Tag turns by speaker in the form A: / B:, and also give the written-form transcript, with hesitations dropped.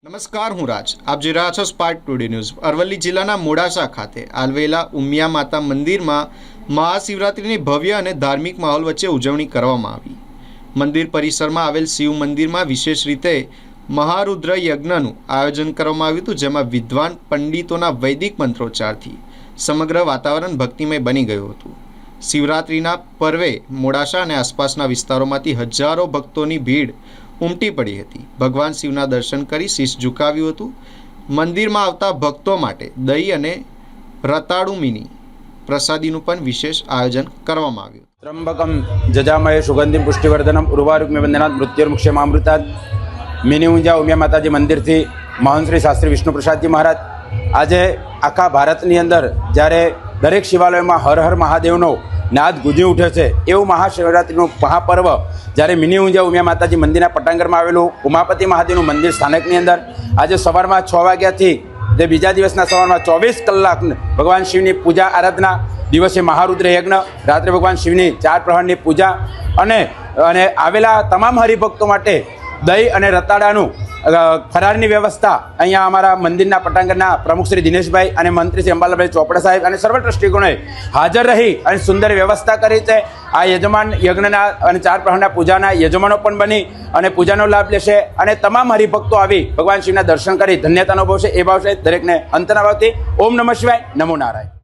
A: નમસ્કાર, હું રાજ. આપ જોઈ રહ્યા છો સ્પાર્ક ટુડે ન્યૂઝ. અરવલ્લી જિલ્લાના મોડાસા ખાતે આવેલા ઉમિયા માતા મંદિરમાં મહાશિવરાત્રિની ભવ્ય અને ધાર્મિક માહોલ વચ્ચે ઉજવણી કરવામાં આવી. મંદિર પરિસરમાં આવેલ શિવ મંદિરમાં વિશેષ રીતે મહારુદ્ર યજ્ઞનું આયોજન કરવામાં આવ્યું હતું, જેમાં વિદ્વાન પંડિતોના વૈદિક મંત્રોચ્ચારથી સમગ્ર વાતાવરણ ભક્તિમય બની ગયું હતું. શિવરાત્રિના પર્વે મોડાસા અને આસપાસના વિસ્તારોમાંથી હજારો ભક્તોની ભીડ ઉમટી પડી હતી. ભગવાન શિવના દર્શન કરી શીશ ઝુકાવ્યું હતું. મંદિરમાં આવતા ભક્તો માટે દહીં અને રતાળુ પ્રસાદીનું પણ વિશેષ આયોજન કરવામાં આવ્યું.
B: ત્રંબકમ જજામય સુગંધિમ પુષ્ટિવર્ધનમ ઉર્વારુક્મ્ય વંદનાથ મૃત્યુર્મુક્ષમામૃતાદ મિની ઊંઝા ઉમિયા માતાજી મંદિરથી મહંત શ્રી શાસ્ત્રી વિષ્ણુપ્રસાદજી મહારાજ. આજે આખા ભારતની અંદર જ્યારે દરેક શિવાલયોમાં હર હર મહાદેવનો નાદ ગુંજી ઉઠે છે, એવું મહાશિવરાત્રિનું મહાપર્વ જ્યારે મિની ઊંઝા ઉમિયા માતાજી મંદિરના પટાંગણમાં આવેલું ઉમાપતિ મહાદેવનું મંદિર સ્થાનકની અંદર આજે સવારમાં 6 વાગ્યાથી જે બીજા દિવસના સવારમાં 24 કલાક ભગવાન શિવની પૂજા આરાધના, દિવસે મહારુદ્ર યજ્ઞ, રાત્રે ભગવાન શિવની 4 પ્રહરની પૂજા અને આવેલા તમામ હરિભક્તો માટે દહીં અને રતાળાનું ફરાળની વ્યવસ્થા અહીંયા અમારા મંદિરના પટાંગણના પ્રમુખ શ્રી દિનેશભાઈ અને મંત્રી શ્રી અંબાલાભાઈ ચોપડા સાહેબ અને સર્વ ટ્રસ્ટીગણોએ હાજર રહી અને સુંદર વ્યવસ્થા કરી છે. આ યજમાન યજ્ઞના અને 4 પ્રહરના પૂજાના યજમાનો પણ બની અને પૂજાનો લાભ લેશે અને તમામ હરિભક્તો આવી ભગવાન શિવના દર્શન કરી ધન્યતા અનુભવશે. એ ભાવશે દરેકને અંતના ભાવથી ઓમ નમઃ શિવાય, નમો નારાયણ.